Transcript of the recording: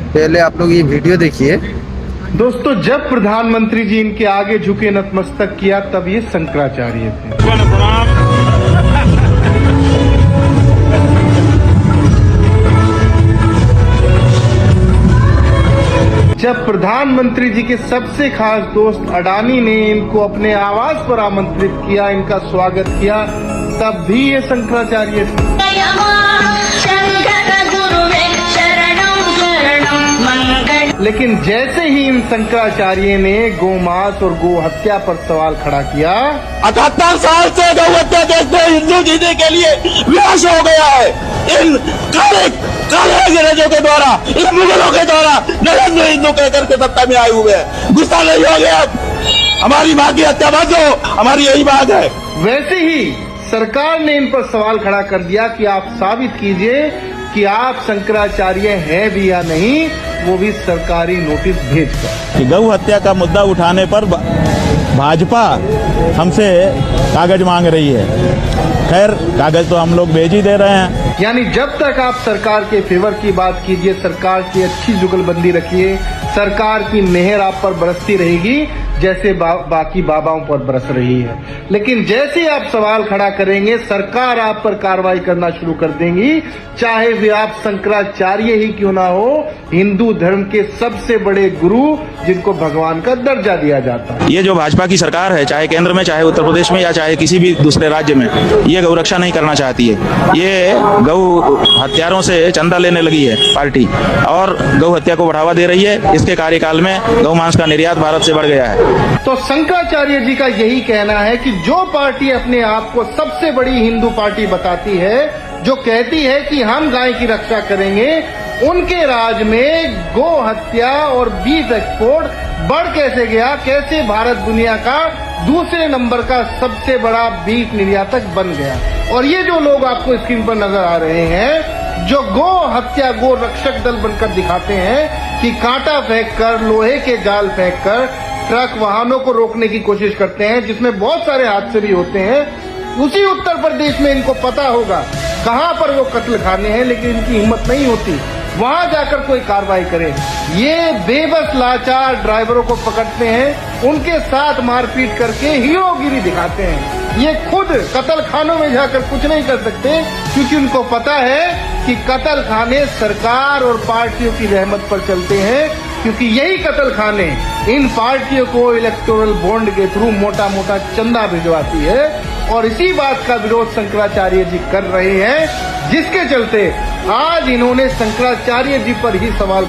पहले आप लोग ये वीडियो देखिए। दोस्तों, जब प्रधानमंत्री जी इनके आगे झुके नतमस्तक किया तब ये शंकराचार्य थे। जब प्रधानमंत्री जी के सबसे खास दोस्त अडानी ने इनको अपने आवास पर आमंत्रित किया, इनका स्वागत किया, तब भी ये शंकराचार्य थे। लेकिन जैसे ही इन शंकराचार्य ने गोमांस और गो हत्या पर सवाल खड़ा किया, 78 साल से गौ हत्या देश में हिंदू जीने के लिए विनाश हो गया है। इन काले अंग्रेजों के द्वारा, इन मुगलों के द्वारा नरेंद्र हिंदू कहकर के सत्ता में आए हुए हैं। गुस्सा नहीं हो गया? हमारी मां की हत्या बंद हो, हमारी यही मांग है। वैसे ही सरकार ने इन पर सवाल खड़ा कर दिया कि आप साबित कीजिए कि आप शंकराचार्य हैं भी या नहीं, वो भी सरकारी नोटिस भेजकर। कि गौ हत्या का मुद्दा उठाने पर भाजपा हमसे कागज मांग रही है। खैर, कागज तो हम लोग भेज ही दे रहे हैं। यानी जब तक आप सरकार के फेवर की बात कीजिए, सरकार की अच्छी जुगलबंदी रखिए, सरकार की मेहर आप पर बरसती रहेगी जैसे बाकी बाबाओं पर बरस रही है। लेकिन जैसे आप सवाल खड़ा करेंगे, सरकार आप पर कार्रवाई करना शुरू कर देंगी, चाहे वे आप शंकराचार्य ही क्यों ना हो, हिंदू धर्म के सबसे बड़े गुरु जिनको भगवान का दर्जा दिया जाता है। ये जो भाजपा की सरकार है, चाहे केंद्र में, चाहे उत्तर प्रदेश में, या चाहे किसी भी दूसरे राज्य में, ये गौ रक्षा नहीं करना चाहती है। ये गौ हत्यारों से चंदा लेने लगी है पार्टी, और गौ हत्या को बढ़ावा दे रही है। इसके कार्यकाल में गौ मांस का निर्यात भारत से बढ़ गया है। तो शंकराचार्य जी का यही कहना है कि जो पार्टी अपने आप को सबसे बड़ी हिंदू पार्टी बताती है, जो कहती है कि हम गाय की रक्षा करेंगे, उनके राज में गो हत्या और बीफ एक्सपोर्ट बढ़ कैसे गया, कैसे भारत दुनिया का दूसरे नंबर का सबसे बड़ा बीफ निर्यातक बन गया। और ये जो लोग आपको स्क्रीन पर नजर आ रहे हैं, जो गो हत्या गो रक्षक दल बनकर दिखाते हैं कि कांटा फेंक कर, लोहे के जाल फेंक कर ट्रक वाहनों को रोकने की कोशिश करते हैं, जिसमें बहुत सारे हादसे भी होते हैं, उसी उत्तर प्रदेश में इनको पता होगा कहां पर वो कत्ल खाने हैं, लेकिन इनकी हिम्मत नहीं होती वहां जाकर कोई कार्रवाई करे। ये बेबस लाचार ड्राइवरों को पकड़ते हैं, उनके साथ मारपीट करके हीरोगिरी दिखाते हैं। ये खुद कत्ल खानों में जाकर कुछ नहीं कर सकते, क्योंकि उनको पता है कि कत्ल खाने सरकार और पार्टियों की रहमत पर चलते हैं, क्योंकि यही कत्ल खाने इन पार्टियों को इलेक्टोरल बॉन्ड के थ्रू मोटा मोटा चंदा भिजवाती है। और इसी बात का विरोध शंकराचार्य जी कर रहे हैं, जिसके चलते आज इन्होंने शंकराचार्य जी पर ही सवाल